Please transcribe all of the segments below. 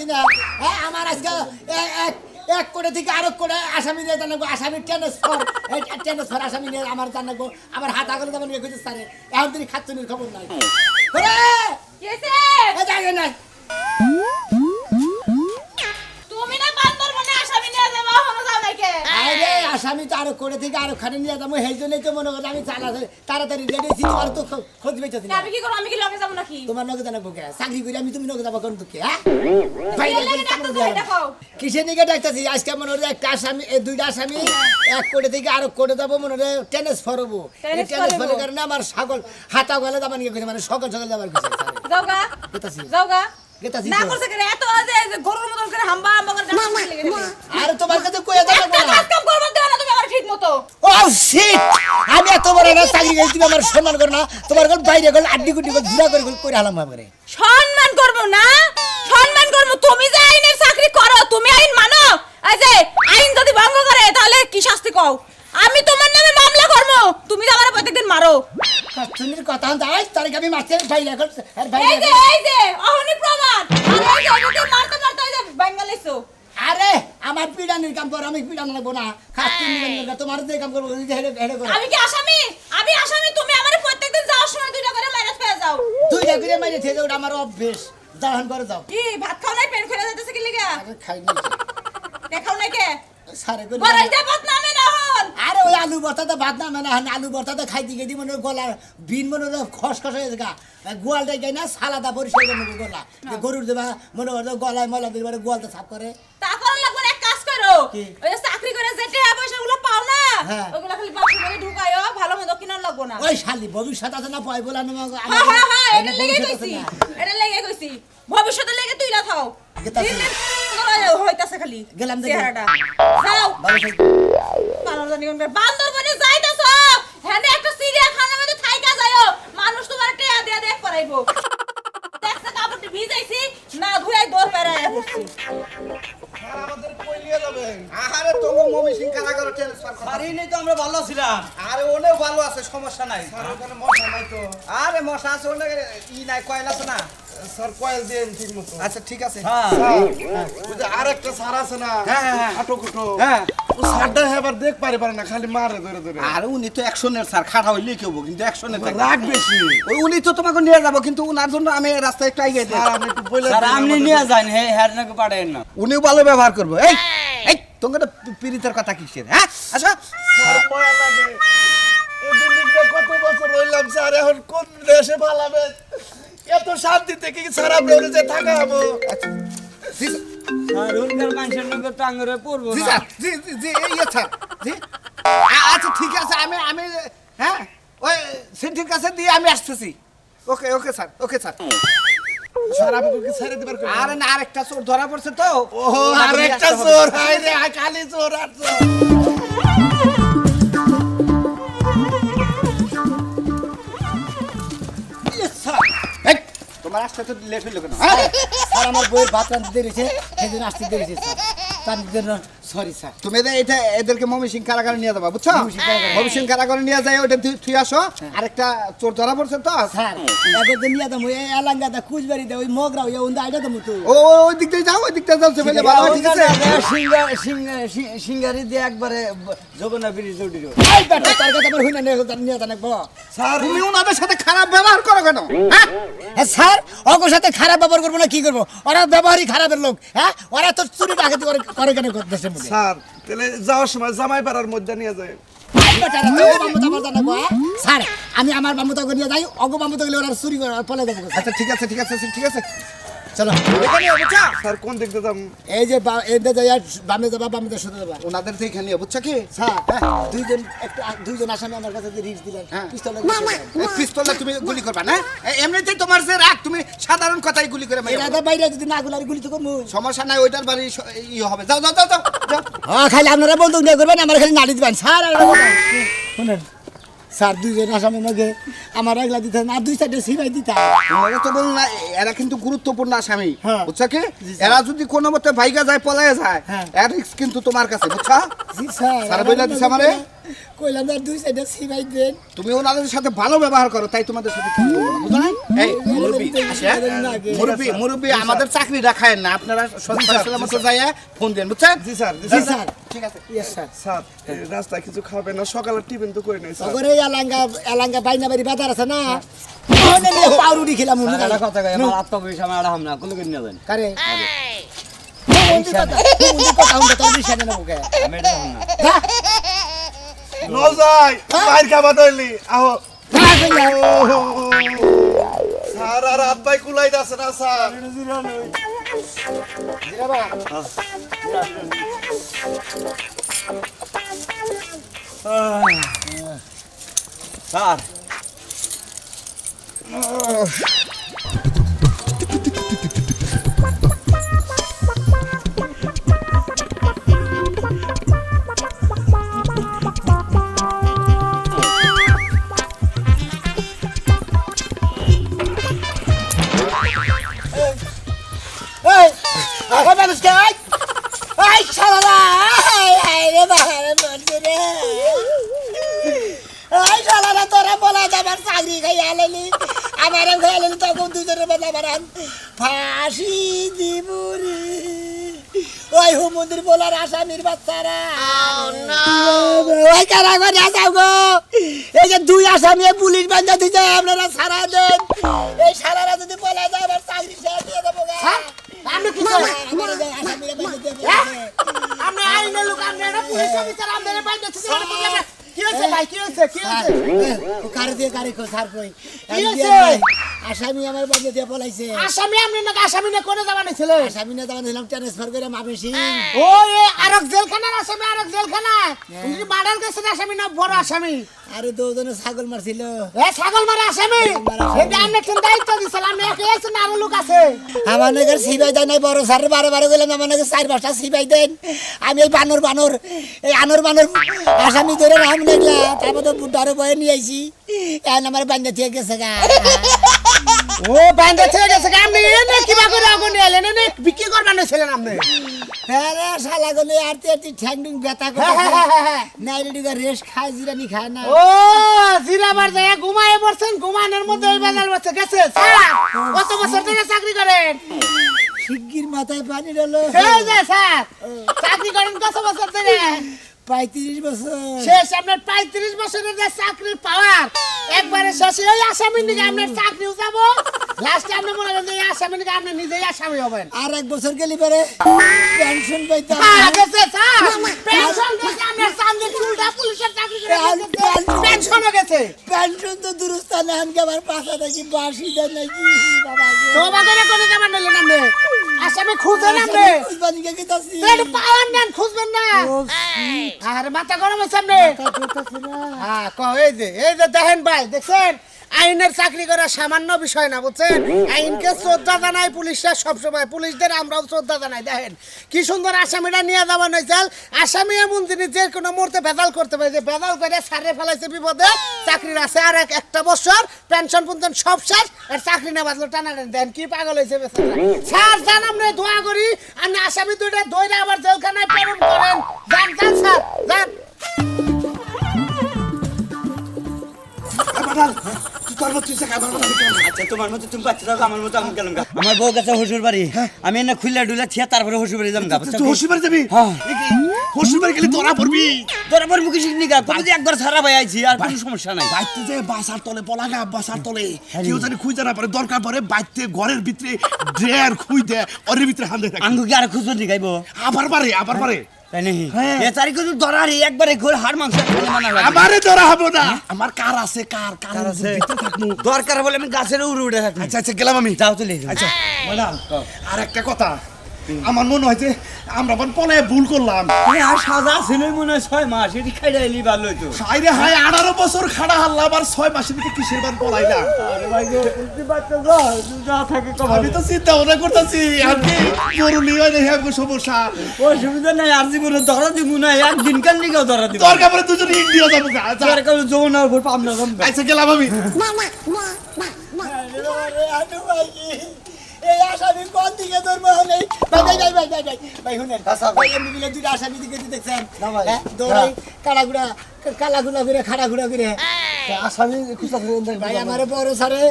কইতাছি না হ্যাঁ আমার আজকে এক কোটি থেকে আরো কোটি আসামি নিয়ে জানাবো আসামি ট্রান্সফার আসামি নিয়ে আমার জানাবো আমার হাত আগলে যাবেন কইতে স্যার এখন তিনি খাচ্ছনির খবর নাই ওরে কেসে এই জায়গা নাই তুমি না বান্দরবনে আসামি নিয়ে যাবা হনো যাও নাকি আরে আসামি তো আরো কোটি থেকে আরো খানে নিয়ে যাবো সেই জন্যই তো মনে করি আমি তাড়াতাড়ি রেডি ছিল আর তো খোঁজ পেয়েছি না আমি কি করব আমি কি লগে যাব নাকি তোমার নগে জানাবো কে চাকরি করে আমি তুমি নগে যাবো কোন তোকে হ্যাঁ দেখো কিসের দিকে ডাকতেছি আজকে মনে হয় একটা আসামি দুইটা আসামি এক কোটি থেকে আরো কোটি যাবো মনে হয় ট্রান্সফার হবো ট্রান্সফারের কারণে আমার ছাগল হাতা গলে যাবার নিয়ে মানে সকাল সকাল যাবার কিছু যাওগা গেতাছি যাওগা গেতাছি না করছে করে এত যে গরুর মতন করে হাম্বা হাম্বা করে ডান্স লেগে গেছে আর তোমার কাছে কইয়া যাবে একটা কাজ কাম করব দেও না তুমি আমার ঠিক মতো ও শিট আমি এত বড় না চাকরি গেছি তুমি আমার সম্মান করো না তোমার কোন বাইরে গেল আড্ডি গুড্ডি করে জুড়া করে হালাম ভাবে সম্মান করব না সম্মান করব তুমি যে আইনের চাকরি করো তুমি আইন মানো এই যে আইন যদি ভঙ্গ করে তাহলে কি শাস্তি কও আমি তোমার নামে মামলা করব তুমি যে আমারে প্রত্যেকদিন মারো কাস্টনির কথা যাই তার আমি মারতে বাইরে গেল আর এই যে অহনি প্রমাণ আর এই যে ওকে মারতে মারতে এই যে বাঙ্গালিছো আরে আমার পিডানির কাম করো আমি পিডানো লাগবো না কাস্টনির তোমার যে কাম করবো হেডে করো আমি কি আসামি আমি আসামি তুমি আমারে প্রত্যেকদিন যাওয়ার সময় দুইটা করে মাইনাস পেয়ে যাও দুইটা করে মাইরে থেকে ওটা আমার অভ্যেস দাহন করে যাও কি ভাত খাও নাই পেন করে যাইতেছে কি লাগা আরে খাই না দেখাও নাই কে সারে করে বড়াই দে ভাত নামে না হন আরে ওই আলু ভর্তাতে ভাত না মানে আলু ভর্তাতে খাইতে গেছি মনে গলার বিন মনে খসখস হয়ে গেছে গোয়ালটাই গাই না সালাদা পরিষ্কার করে নেবো গলা গরুর দেবা মনে করো গলায় ময়লা দিলে গোয়ালটা সাফ করে তা করার লাগবে না, এক কাজ করো কি? ওই যে চাকরি করে যে টাকা পয়সাগুলো পাও না হ্যাঁ। ওগুলো খালি বাক্স করে ঢুকায়ও ভালো মন্দ কিনার লাগবো না ওই শালি ভবিষ্যৎ আছে না পয় বলা হ্যাঁ এটা লেগে কইছি এটা লেগে কইছি ভবিষ্যতে লেগে তুই না থাও গেতাছি। দিন দিন হইতাছে খালি গেলাম দেখি। চেহারাটা যাও কারণ জানি কোন বান্দরবনে যাইতাছো হেনে একটা চিড়িয়াখানার মধ্যে থাইকা যায়ও মানুষ তোমার টেয়া দিয়া দেখ পরাইবো দেখছে কাপড়টি ভিজাইছি না ধুয়াই দৌড় বেড়ায় পড়ছি আমাদের কই নিয়ে যাবেন? আরে তোমা মমি সিং কারাগারে ট্রান্সফার করা আরে নেই তো আমরা ভালো ছিলাম। আরে ওনেও ভালো আছে সমস্যা নাই আর ওখানে মশা নাই তো। আরে মশা আছে ওনে ই নাই কয়লা আছে না স্যার কয়েল দেন ঠিক মতো। আচ্ছা ঠিক আছে হ্যাঁ। ওই যে আরেকটা স্যার আছে না? হ্যাঁ। আটকুটো। হ্যাঁ ও স্যারটা এবার দেখ পারে না খালি মারে ধরে ধরে। আর উনি তো অ্যাকশনের স্যার খাড়া হইলে কি হবো কিন্তু অ্যাকশনে থাকে রাগ বেশি। ওই উনি তো তোমাকে নিয়ে যাব কিন্তু উনার জন্য আমি রাস্তায় একটু এগিয়ে দিই স্যার আপনি একটু বলে স্যার দেন আপনি আমাদের। নিয়ে যান হে হ্যার নাকি পাঠায়েন না উনিও ভালো ব্যবহার করবো এই এই তোমাকে তো পীড়িতের কথা কিসের হ্যাঁ আচ্ছা স্যার মায়া লাগে। এই দুনিয়াতে কত বছর রইলাম স্যার এখন কোন দেশে পালাবে? এত শান্তিতে কি স্যার আপনি ওরে যে থাকা হবো? জি স্যার উনকার মানুষের নাকি টাঙ্গরে পড়বো জি না স্যার জি জি জি এই স্যার জি আচ্ছা ঠিক আছে আমি হ্যাঁ ওই সেন্টির কাছে দিয়ে আমি আসতেছি ওকে ওকে স্যার স্যার আমাকে কি ছেড়ে দিবার কই? আরে না আরেকটা চোর ধরা পড়ছে তো ও আরেকটা চোর হাই রে খালি চোর আর চোর। এই, তোমার আসতে তো লেট হইলো কেন হ্যাঁ? স্যার আমার বইয়ের ভাত রাঁধতে দেরিছে সেই জন্য আসতে দেরিছে স্যার তার জন্য সরি স্যার তুমি এটা এদেরকে ময়মনসিংহ কারাগারে নিয়ে যাবা বুঝছো ময়মনসিংহ কারাগারে। ময়মনসিংহ কারাগারে নিয়ে যাই ওটা তুই আসো আরেকটা চোর ধরা পড়ছে তো স্যার এদের নিয়ে দাম ওই এলাঙ্গাদা কুচবাড়ি দে ওই মগরা ওই উন্দা আইডা দাম তো ও ওই দিক দিয়ে যাও ওই দিক দিয়ে যাও সেবেলে ভালো হয়, ঠিক আছে সিঙ্গারি দিয়ে একবারে জগন্নাথ ব্রিজ উঠি এই বেটা তার কথা আমার হইনা নিয়ে জানাবো স্যার তুমি ওনাদের সাথে খারাপ ব্যবহার করো কেন হ্যাঁ হ্যাঁ স্যার ওর সাথে খারাপ ব্যবহার করবো না কি করবো ওরা ব্যবহারই খারাপের লোক হ্যাঁ ওরা তো চুরি ডাকাতি করে কেন দেশের মধ্যে স্যার তাহলে যাওয়ার সময় জামাই পাড়ার মধ্যে নিয়ে যায়। এই বেটা, তোর বাম্মুতা আমার জানাবো, হ্যাঁ? স্যার আমি আমার বাম্মুতাকে নিয়ে যাই অগো বাম্মুতা গেলে ওরা চুরি করে পলে দেবো আচ্ছা ঠিক আছে চলো এখানে বুঝছো স্যার কোন দিক দিয়ে যাম? এই যে এতে যাই বামে যাবা বামে শুধু যাবা ওনাদের তো এখানে বুঝছো কি স্যার দুইজন আসামি আমার কাছে যে রিস্ক দিলেন হ্যাঁ। পিস্তল পিস্তলে তুমি গুলি করবা না এমনিতেই তোমার যে রাগ তুমি সাধারণ কথাই গুলি করে মারো। এরা বাইরে যদি না গুলার গুলি তো করবো সমস্যা নাই ওইটার বাড়ি হবে যাও যাও যাও যাও যাও হ্যাঁ খালি আপনারা বন্দুক নিয়ে করবেন আমার খালি নাড়ি দিবেন স্যার শুনেন স্যার দুইজন আসামি মধ্যে আমার একলা দিতে না দুই সাইডে সিবাই দিতে ওরা তো বল না এরা কিন্তু গুরুত্বপূর্ণ আসামি হ্যাঁ। বুঝছো কি জি, স্যার। এরা যদি কোনো মতে ভাইগা যায় পলায়ে যায় হ্যাঁ। এর রিস্ক কিন্তু তোমার কাছে বুঝছো জি স্যার স্যার বইলা দিছে আমারে কইলাম না দুই সাইডে সিবাই দেন তুমি ওনাদের সাথে ভালো ব্যবহার করো, তাই তোমাদের সাথে কিছু বলবো না, বুঝলে? এই মুরব্বি, মুরব্বি মুরব্বি আমাদের চাকরি রাখায় না, আপনারা সন্ধ্যার মতো যাইয়া ফোন দেন, বুঝছেন? জি স্যার, জি জি স্যার। স্যার ঠিক আছে। ইয়েস স্যার স্যার এই রাস্তায় কিছু খাবে না, সকালে টিফিন তো করে নাই স্যার। ওরে এলাঙ্গা বাইনা বাড়ি বাজার আছে না ওনে নিয়ে পাউরুটি খেলাম মনে একটা কথা কই আমার আত্মবিশ্বাস আমার হামনা কোন কিনে নেবেন কারে কথা হলো তোর বিষয় না ওকে আমি এটা হামনা নল যাই বাইর খাবা দইলি আহো। স্যার আর হাত পাই কুলাই যাচ্ছে না স্যার। স্যার এই ওই মানুষকে এই শালা এই রে বাহারে মরছে রে এই শালা তোরা বলা যাবার চাকরি খাই আলেলি আমারে খাইলেন তখন দুজনের বেলা বারান ফাঁসি দিবুরি ওই হুমুন্দির বলার আসামির বাচ্চারা ওই কারাগারে যাও গো এই যে দুই আসামি পুলিশ বান্ধা দিতে আপনারা সারা দেন এই সারারা যদি বলা যায় আমার চাকরি শেষ দিয়ে দেবো গা আপনি কি আসামিরা বান্ধা দিয়ে আমি আইনের লোক, আমি এটা পুলিশ অফিসার, আমাদের বাইরে থেকে কি হয়েছে ভাই, কি হয়েছে, কি হয়েছে? কারে দিয়ে গাড়ি কো সার কই কি হয়েছে? আসামি আমার বান্ধা দিয়ে বলাইছে আসামি আপনি না, আসামি না করে যাওয়া নিছিল? আসামি না দাম দিলাম ট্রান্সফার করে মাপে সিং ও এ আরক জেলখানার আসামি, আরক জেলখানা। উনি মার্ডার কেসের আসামি না বড় আসামি? আরে দুজনে ছাগল মারছিল এ ছাগল মারা আসামি। এটা আপনি কোন দায়িত্ব দিছিলেন? আপনি একা আছেন না আরো লোক আছে? আমার নাকি সিবাই দেয় নাই বড় স্যার বারে বারে গেলাম আমার নাকি 4-5টা সিবাই দেন আমি এই বানর এই আনর বানর আসামি ধরে নাম দেখলা তারপর তো বুড্ডারে বয়ে নিয়ে আইছি এখন আমার বান্ধা থেকে গেছে গা ও বান্দা ছেড়ে গেছে। আপনি এনে কিবা করে আগুন এলেন, এনে বিক্রি করবেন ছিলেন আপনি? হ্যাঁ রে শালা গলে আরতে ঠ্যাং ঠুং ব্যথা করে নাইরেডিগা রেস্ট খায় জিরানি খায় না ও জিরাবার যায় ঘুমায় পড়ছেন, ঘুমানোর মধ্যে ওই বাজার বসে গেছে। স্যার কত বছর ধরে চাকরি করেন? শিগগির মাথায় পানি ঢালো এই যে স্যার চাকরি করেন কত বছর ধরে? 35 বছর শেষ আপনার 35 বছরের যে চাকরির পাওয়ার একবারে শেষ। এই আসামি নিকে আপনার চাকরিও যাব, লাস্টে আপনি মনে করেন যে এই আসামি নিকে আপনি নিজেই আসামি হবেন। আর এক বছর গেলি পরে পেনশন পাইতাম গেছে স্যার, পেনশন গেছে, আপনার চান্দের চুলটা পুলিশের চাকরি করে পেনশনও গেছে। পেনশন তো দুরস্থানে আনকে আবার পাশা থাকি বাসি দেয় নাকি বাবা তো বাজারে করে যাবেন নিলেন আপনি? আসামি খুঁজেন আপনি? কুরবানিকে গেতাছি একটু পাওয়ার নেন, খুঁজবেন না? আরে মাথা গরম হয়েছে আপনি? হ্যাঁ এই যে দেখেন ভাই, দেখছেন আইনের চাকরি করা সামান্য বিষয় না, বুঝছেন? আইনকে শ্রদ্ধা জানাই পুলিশরা সবসময়, পুলিশদের আমরাও শ্রদ্ধা জানাই। দেখেন কি সুন্দর আসামিরা নিয়ে যাওয়া হয়েছিল। আসামি এমন জিনিস যে কোনো মুহূর্তে বেদাল করতে পারে, যে বেদাল করে সারে ফেলাইছে বিপদে, চাকরির আছে আর একটা বছর পেনশন পেনশন সব শেষ, আর চাকরি না বাঁচলো টানাটানি। দেন কি পাগল হয়েছে বেচারা। স্যার জান আমরা দোয়া করি আপনি আসামি দুইটা দইরা আবার জেলখানায় প্রেরণ করেন। যান যান স্যার যান। আচ্ছা তোমার মতো তুমি বাচ্চা থাকো, আমার মতো আমি গেলাম গা। আমার বউ গেছে শ্বশুর বাড়ি, আমি না খুললা ডুলা থিয়া তারপরে শ্বশুর বাড়ি যাম গা। তুই শ্বশুরবাড়ি যাবি? হ্যাঁ। শ্বশুরবাড়ি গেলে ধরা পড়বি। তোরা পর মুখে শিখনি গা, কবে যে একবার সারা ভাই আইছি আর কোনো সমস্যা নাই। বাইতে যে বাসার তলে পলা গা, বাসার তলে কেউ জানি খুঁজে না পারে, দরকার পড়ে বাইতে ঘরের ভিতরে ড্রেয়ার খুঁই দে, ওর ভিতরে হান্দে থাকে। আঙ্গু কি আর খুঁজবেন নি গাইবো? আবার পারে তাই নাকি? হ্যাঁ। এ তারিখে তো ধরারি একবারে ঘোর হাড় মাংস একবারে মানা লাগবে। আমারে ধরা হবো না। আমার কার আছে, কার আছে। ভিতরে থাকবো। দরকার বলে আমি গাছের উপরে উঠে থাকি। আচ্ছা গেলাম আমি। যাও চলে যাও। আচ্ছা ম্যাডাম আর একটা কথা, আমার মনে হয় যে আমরা পলায় ভুল করলাম। আর সাজা ছিল মনে হয় 6 মাস, এটি খাইলে এলি ভালো হইতো। সাইরে হাই 18 বছর খাড়া হারলাম আর 6 মাসের ভিতরে কিসের বার পলাইলাম? আরে ভাই গো কুলতি বাচ্চা গো, যা থাকে কম। আমি তো চিন্তা ভাবনা করতেছি আপনি জরুরি হয় না হ্যাঁ সমস্যা। অসুবিধা নাই, আর জীবনে ধরা দিব না, একদিন কাল লিগেও ধরা দিব। দরকার পরে দুজন ইন্ডিয়া যাবো গা। আচ্ছা আর কাল যৌনার উপর পাম না কম। আচ্ছা গেলাম আমি। এই আসামি আমি কোন দিকে ধরবো নেই ভাই ভাই ভাই ভাই ভাই ভাই ভাই শুনেন আচ্ছা, ভাই এমনি মিলে দুইটা আসামি দিকে দেখছেন না ভাই। হ্যাঁ, দৌড়াই কালাগুড়া কালাগুড়া করে খাড়াগুড়া করে আসামি খুঁজতেছেন ভাই আমার বড় স্যারে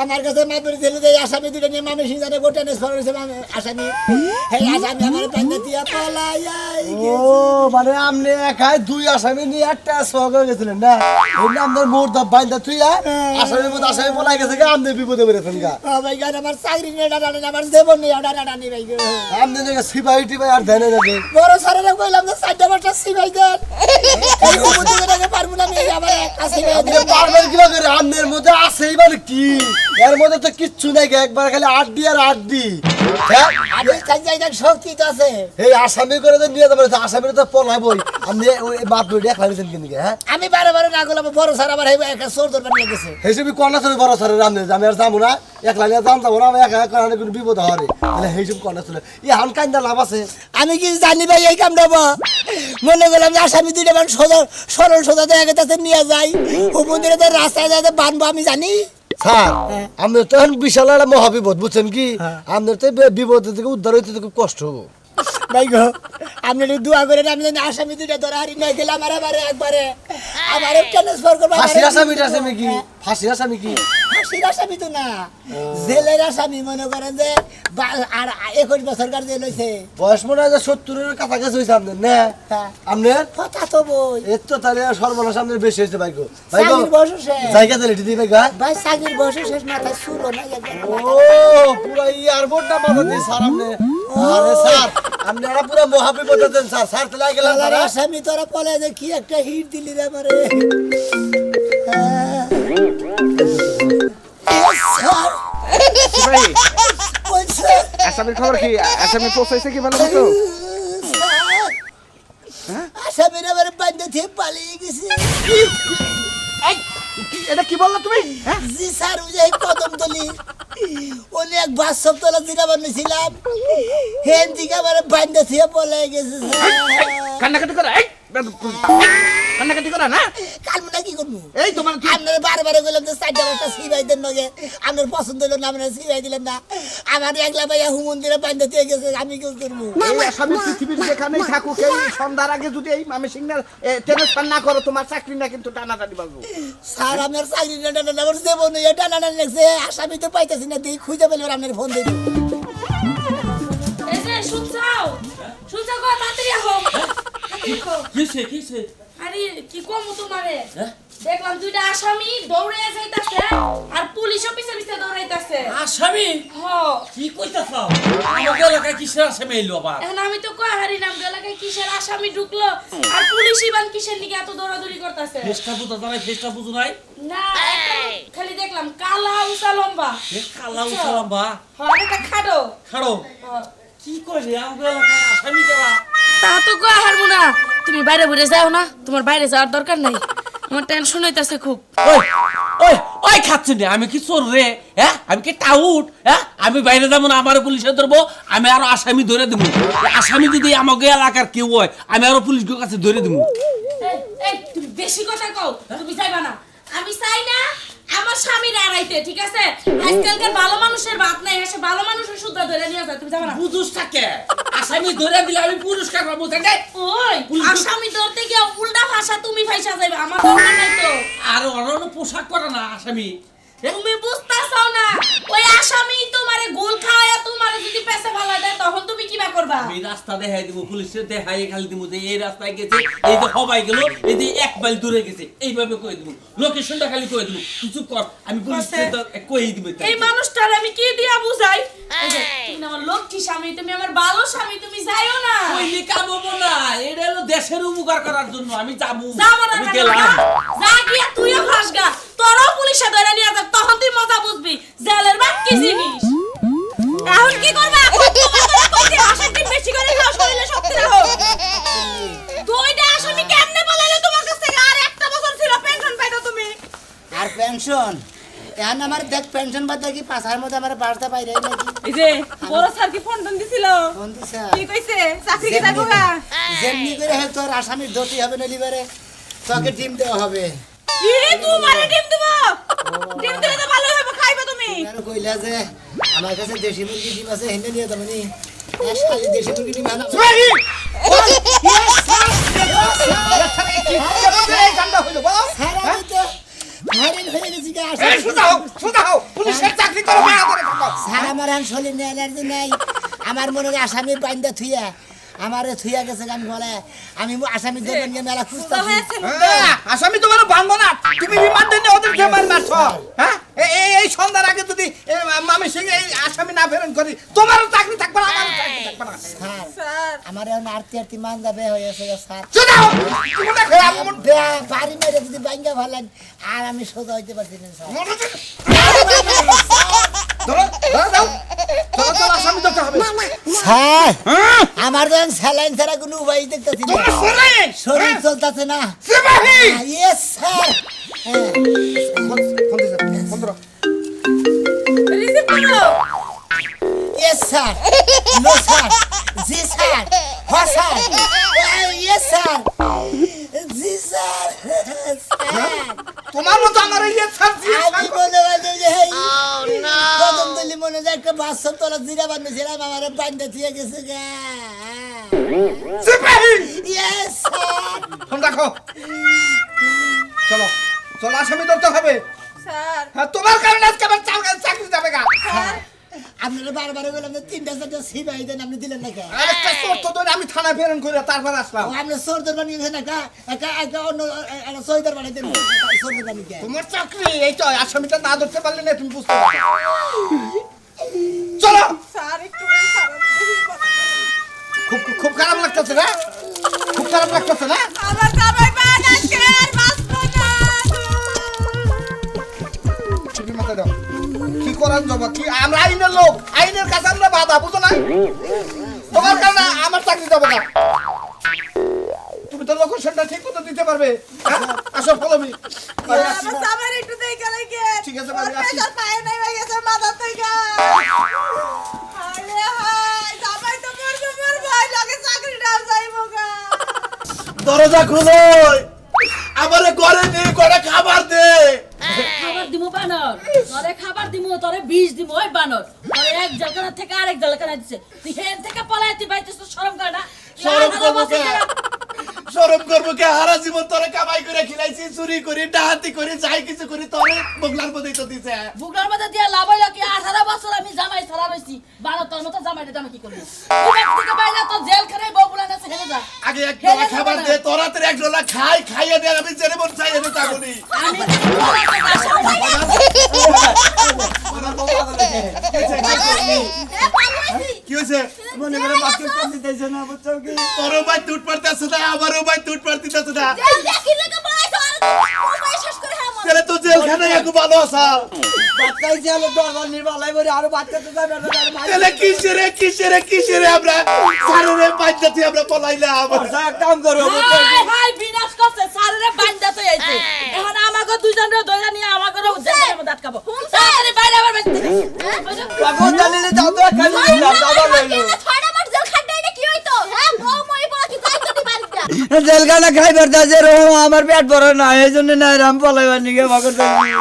আমার কাছে মাদুরি ছেলে যে আসামি দুটো নিয়ে মামি সিংহানে গোটা ট্রান্সফার হয়েছে আসামি এই আসামি আমার পাঞ্জা দিয়া পলাই ও মানে আপনি একাই দুই আসামি নিয়ে একটা সহগ গেছিলেন না এই না আপনার মোর দা বাইন্দা তুই আসামির মধ্যে আসামি পলাই গেছে গা আপনি বিপদে পড়েছেন গা ও ভাই গান আমার চাকরি নেই ডানা আমার দেবন নেই ডানা নেই ভাই গো। আপনি নাকি সিপাহি টিপাহি আর ধ্যানে রাখেন বড় স্যারেরা কইলাম যে 4টা সিবাই দেন এই উপদিকে পারবো না আমি আমার একটা সিবাই আপনি দেন পারবেন কিবা করে আপনার মধ্যে আছেই মানে কি এর মধ্যে তো কিচ্ছু নাই গা, একবার খালি আড্ডি আর আড্ডি হ্যাঁ আমি চাই যাই শক্তি তো আছে এই আসামি করে তো নিয়ে যাবেন আসামির তো পলাবই আপনি ওই বাদ বই দেখ লাগছেন কিন্তু হ্যাঁ আমি বারে বারে না গেলাম বড় স্যার আবার একটা চোর ধরবার লেগেছে হেসবি কন্যা চলে বড় স্যারের রান্ধে আমি আর যাবো না একলা নিয়ে জানতাম না আমি একা একা কোনো বিপদ হরে তাহলে হেসব কন্যা চলে ই হান কান্দা লাভ আছে আমি কি জানি ভাই এই কামটা বা মনে করলাম যে আসামি দুইটা মান সোজা সরল সোজা জায়গা কাছে নিয়ে যাই উপদিকে তো রাস্তায় যাতে বানবো আমি জানি স্যার আমাদের তো এখন বিশাল একটা মহাবিপদ বুঝছেন কি আমাদের তো বিপদ থেকে উদ্ধার হইতে তো খুব কষ্ট হবো ভাই গো আপনি একটু দোয়া করেন আমি জানি আসামি দুইটা ধরা হারি না গেলে আমার একবারে ট্রান্সফার করবো ফাঁসির আসামি টাসামি কি ফাঁসির আসামি কি ফাঁসির আসামি তো না জেলের আসামি মনে করেন যে আর 21 বছর কার জেল হয়েছে বয়স মনে হয় যে 70-এর কাছাকাছি হয়েছে আপনার না হ্যাঁ। আপনার কথা তো বই এর তো তাহলে সর্বনাশ আপনার বেশি হয়েছে ভাইগো ভাইগো চাকরির বয়স শেষ জায়গা তাহলে এটি দিই ভাইগো হ্যাঁ? ভাই চাকরির বয়স শেষ মাথায় চুলো না ও পুরা এয়ারপোর্টটা মাথা দিয়ে স্যার আপনি আরে স্যার আপনি একটা পুরো মহাবিপদে দেন স্যার স্যার তাহলে গেলাম আল্লাহর আসামি তোরা বলে যে কি একটা হিট দিলি রে আমারে ভাই বলছে আসামির খবর কি আসামি পৌঁছাইছে কি ভালো মতো আসামির আবার বান্ধে থেকে পালিয়ে গেছে এটা কি বললা তুমি হ্যাঁ জি স্যার ওই যে কদম তলি অনেক বাস্তব তলা যেটা বানিয়েছিলাম হেন দিকে আবার বান্ধে থেকে পালিয়ে গেছে কান্নাকাটি করা এই কান্নাকাটি করা না কালমুনা কি করবো এই তোমার কি আপনার বারে বললাম যে 4টা সিবাই দেন নগে আপনার পছন্দ হলো না আপনার সিবাই দিলেন না আমার একলা ভাইয়া হুমন্দিরে বান্ধে থেকে গেছে আমি কি করবো এই আসামি পৃথিবীর যেখানেই থাকুক এই সন্ধ্যার আগে যদি এই মামি সিংনার ট্রান্সফার না করো তোমার চাকরি না কিন্তু টানাটানি বাজবো স্যার আমার চাকরি না আমার দেবো না এটা না লাগছে আসামি তো পাইতেছি না দেখি খুঁজে পেলে আপনার ফোন দিই এই যে শুনছাও গো তাড়াতাড়ি আহো কিসে আরে কি কম তোমারে দেখলাম দুইটা আসামি দৌড়ে যাইতাছে আর পুলিশও পিছে পিছে দৌড়াইতাছে আসামি হ কি কইতাছ আমাদের এলাকায় কিসের আসামি এলো আবার এখন আমি তো কই হারি নাম এলাকায় কিসের আসামি ঢুকলো আর পুলিশই বান কিসের নিকে এত দৌড়াদৌড়ি করতেছে ফেসটা বুঝা যায় ফেসটা বুঝু নাই না একটা খালি দেখলাম কালা উসা লম্বা কালা উসালাম বা হ্যাঁ এটা খাড়ো খাড়ো কি কইলি আমাদের এলাকায় আসামি কারা তা তো কই হারবো না তুমি বাইরে ঘুরে যাও না তোমার বাইরে যাওয়ার দরকার নাই আমার টেনশন হইতাছে খুব ওই ওই ওই খাচ্ছি না আমি কি চোর রে হ্যাঁ আমি কি টাউট হ্যাঁ আমি বাইরে যাবো না আমার পুলিশে ধরবো আমি আরো আসামি ধরে দেবো আসামি যদি আমাকে এলাকার কেউ হয় আমি আরো পুলিশের কাছে ধরে দেবো এই এই তুমি বেশি কথা কও তুমি যাইবা না আমি চাই না আমার স্বামীর আড়াইতে ঠিক আছে আজকালকার ভালো মানুষের বাত নাই এসে ভালো মানুষের সুদ্ধা ধরে নিয়ে যায় তুমি যাবা না বুঝুস থাকে আসামি ধরে দিলে আমি পুরস্কার পাবো তাই ওই আসামি ধরতে গিয়ে উল্টা ভাষা তুমি ফাইসা যাবে আমার দরকার নাই তো আর অন্য পোশাক পরে না আসামি তুমি বুঝতাছও না ওই আসামি তোমারে গোল খাওয়া তোমারে যদি পেছে ভালো দেয় তখন তুমি কিবা করবা আমি রাস্তা দেখাই দিব পুলিশের দেখাই খালি দিব যে এই রাস্তায় গেছে এই যে সবাই গেল এই যে 1 মাইল দূরে গেছে এইভাবে কই দিব লোকেশনটা খালি কই দিব কিছু কর আমি পুলিশকে তো কই দিব এই মানুষটার আমি কি দিয়া বুঝাই এই যে, তুমি আমার লক্ষ্মী স্বামী তুমি আমার ভালো স্বামী তুমি যাইও না কইলি কাম হবো না এটা হলো দেশের উপকার করার জন্য আমি যাবো যাবো না আমি কেন? গেলাম যা গিয়া তুইও ফাঁসগা তোরও পুলিশে ধরে নিয়ে যাবে তখন তুই মজা বুঝবি জেলের বাদ কি জিনিস এখন কি করবা আসামি বেশি করে খাও শরীরে শক্তি রাখো দুইটা আসামি কেমনে বলালে তোমার কাছ থেকে আর একটা বছর ছিল পেনশন পাইতো তুমি আর পেনশন এখন আমার দেখ পেনশন বাদ কি 5 মধ্যে আমার বাড়তে পাই রে নাকি এই যে বড় স্যার কি ফোন টোন দিছিল ফোন দিছে কি কইছে চাকরি কি যাবো গা যেমনি করে হয় তোর আসামির দতি হবে না লিবারে তোকে ডিম দেওয়া হবে কি তোমারে ডিম দেব ডিম দিলে তো ভালো হবে খাইবা তুমি আর কইলা যে আমার কাছে দেশি মুরগি ডিম আছে হেনে নিয়ে যাবো নি শালি দেশি মুরগি ডিম আনা এই কামটা হইলো বলো স্যার আমি তো হরিণ হয়ে গেছি কে আসে এই সুদা হও পুলিশের চাকরি করো না ধরে থাকো স্যার আমার এখন শরীর নিয়ে এনার্জি নাই আমার মনে হয় আসামির বাইন্দা থুইয়া আমারে থুইয়া গেছে আমি বলে আমি আসামি দেবেন নিয়ে মেলা খুঁজতাছি আসামি তোমার বাঁধবো না তুমি রিমান্ড দিয়ে ওদের কে মারছো হ্যাঁ এই সন্ধ্যার আগে যদি মামি সিং এই আসামি না ফেরন করি তোমারও চাকরি থাকবে না আমারও চাকরি থাকবে না স্যার আমার এখন আরতি মান যাবে হয়েছে স্যার সুদা হও তুমি দেখো এমন বাড়ি মেরে যদি বাইঙ্গা ভালেন আর আমি সোজা হইতে পারছি না স্যার ধরো ধরো দাও চলো চলো আসামি ধরতে হবে স্যার আমার যখন স্যালাইন ছাড়া কোনো উপায় দেখতেছি না তোমার শরীর শরীর চলতেছে না সিপাহী ইয়েস স্যার রিসিভ করো ইয়েস স্যার নো স্যার জি স্যার হ্যাঁ স্যার ইয়েস স্যার জি স্যার তোমার মতো আমার এই ছাড়ছি আমি মনে হয় যে কদম তুলি মনে হয় একটা বাচ্চার তোলা জিরা বানিয়েছিলাম আমার বান্ধা দিয়ে গেছে গা সিপাহী ইয়েস স্যার ফোন রাখো চলো চলো আসামি ধরতে হবে স্যার হ্যাঁ তোমার কারণে আজকে আমার চাকরি যাবে গা আপনারা বারবার বললাম যে 3টা 4টা সিপাহি দেন আপনি দিলেন না কেন আরেকটা চোর তো ধরে আমি থানায় ফেরন করে তারপর আসলাম আপনি সর্দার বানিয়েছেন একটা অন্য একটা সৈদার বানিয়ে দেন সর্দার বানিয়ে কেন তোমার চাকরি এই তো আসামিটা না ধরতে পারলে না তুমি বুঝতে পারবে চলো স্যার একটু খারাপ খুব খুব খারাপ লাগতেছে না খুব খারাপ লাগতেছে না আমার জামাই বান আজকে আর বাঁচবো না ছুটি মাথায় দাও কি করার যাবো কি আমরা আইনের লোক আইনের কাছে আমরা বাধা বুঝো না তোমার কারণে আমার চাকরি যাবো না তুমি তো লোকেশনটা ঠিক মতো দিতে পারবে হ্যাঁ? আসো ফলোমি আমার জামাই একটু দেখে রেখে ঠিক আছে, বাড়ি আসি। পায়ে নাই হয়ে গেছে মাথা থেকে আরে হায় জামাই তো মর ভাই লাগে চাকরিটাও যাইবো গা দরজা খুলো আমারে ঘরে নে করে খাবার দে খাবার দিমু বানর তোরে খাবার দিমু তোরে বিষ দিমু ওই বানর তোরে এক জলকানা থেকে আরেক জলকানা দিছে তুই হেন থেকে পলাইতি বাইতেছ তো শরম করে না শরম করবো কে হারা জীবন তোরে কামাই করে খিলাইছি চুরি করি ডাহাতি করি যাই কিছু করি তোরে বগলার মধ্যেই তো দিছে বুকলার মধ্যে দিয়ে লাভ হইলো কি 18 বছর আমি জামাই ছাড়া রইছি বানর তোর মতো জামাইটা আমি কি করব তুই থেকে বাইরে তো জেল খানায় বগুলা কাছে হেলে যা আগে এক ডলা খাবার দে তোরা তোর এক ডলা খাইয়ে দে আমি জেনে মন চাই এনে তাগুনি আমি কি হয়েছে মনে করে মাকে কম দিতেছে না বুঝছো কি তোরও ভাই টুট পারতেছে না আমারও ভাই টুট পারতেছে না দেখি লেগে পড়াইছো আর তুই শেষ করে হ্যাঁ তাহলে তো জেলখানায় একটু ভালো আছা বাচ্চাই যে হলো দরবার নির্বালাই বলে আর বাচ্চা তো যাবে না তাহলে কিসেরে আমরা সারে পাঁচটাতে আমরা পলাইলাম এক কাম করো বুঝছো কি? হাই হাই বিনাশ করছে সারে বান্দা তো আইছে এখন আমাকে দুইজনরে ধরে নিয়ে আমাকে জেলের মধ্যে আটকাবো তাড়াতাড়ি বাইরে আবার বাইতে বাবু জানিলে যাও তো খালি দিলাম দাদা লইলো ছয়টা মাস জেল খাটতে এটা কি হইতো হ্যাঁ বউ মই বলা কি যাইতো দি বাড়িটা জেলখানা খাইবার দাজে রহম আমার পেট ভরে না এই জন্য না রাম পলাইবার নিগে বাকর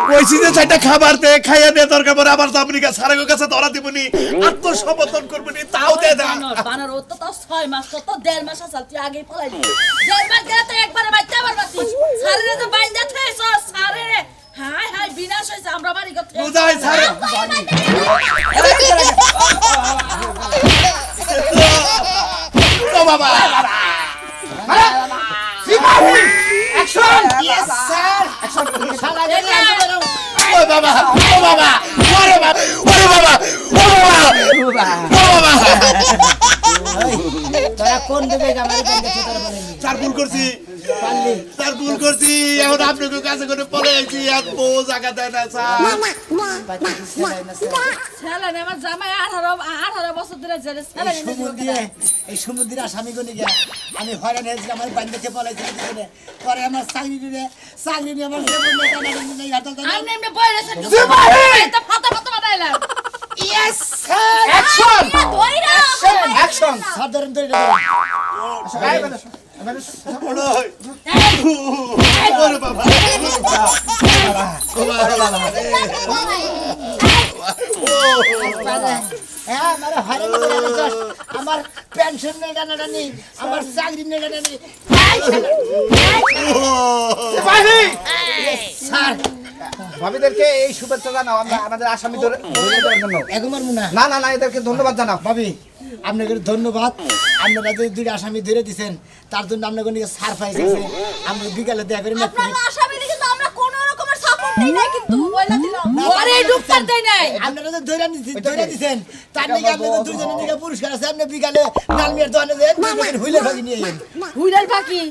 কইছি যে চারটা খাবার দে খাইয়া দে দরকার পরে আবার যাবনি কা সারের কাছে ধরা দিবনি আত্মসমর্পণ করবনি তাও দে দা বানর বানর ও তো 6 মাস তো 1.5 মাস আছে তুই আগেই পলাইলি 1.5 মাস গেলে তো একবারে বাইতে আবার বাসিস সারে তো বাইন্দা থেছ সারে হাই হাই বিনাশ হইছে আমরা বাড়ি করতে বুঝাই সারে ও বাবা সিপাহী অ্যাকশন ইয়েস স্যার শালা রে ও বাবা ও বাবা ওরে বাবা ওরে বাবা ও বাবা ও বাবা তোরা কোন দিকে আমার বান্ধা তোরা বলেন চার ভুল করছি পারলি তার ভুল করছি এখন আপনাকে কাছে করে পলে আইছি এক বউ জায়গা দেয় না স্যার ছেলে না আমার জামাই 18 বছর ধরে জেলে ছেলে এই সমুদ্রে আসামি গনি গিয়া আমি হয়রান হয়েছি আমার বান্ধবকে পলাইছি পরে আমার চাকরি নিয়ে আমার আমি এমনি বইরেছে তো ফাটা ফাটা বানাইলাম ইয়েস স্যার অ্যাকশন দইরা অ্যাকশন সাধারণ তো ওরে বাবা ও হ্যাঁ মানে হয়রানি করে আনিস। আমার পেনশন নেই টানাটানি, আমার চাকরি নেই টানাটানি। স্যার ভাবিদেরকে এই শুভেচ্ছা জানাও আমরা আমাদের আসামি ধরে দেওয়ার জন্য। এগুমার মুনা না না না এদেরকে ধন্যবাদ জানাও। ভাবি আপনাকে ধন্যবাদ। আপনারা যে দুই আসামি ধরে দিছেন তার জন্য আপনাকে নিয়ে সারপ্রাইজ আছে। আমরা বিকালে দেখা করি না। আপনারা আসামি কিন্তু আমরা কোনো রকমের সাপোর্ট দেই নাই কিন্তু বইলা দিলাম ওরে ডুবতার দেই নাই আপনারা যে ধরে দিছেন তার নিকে আপনাদের দুইজনের নিকে পুরস্কার আছে। আপনি বিকালে ডালমিয়ার দোকানে যে হুইলের ভাগি নিয়ে হুইলার বাকি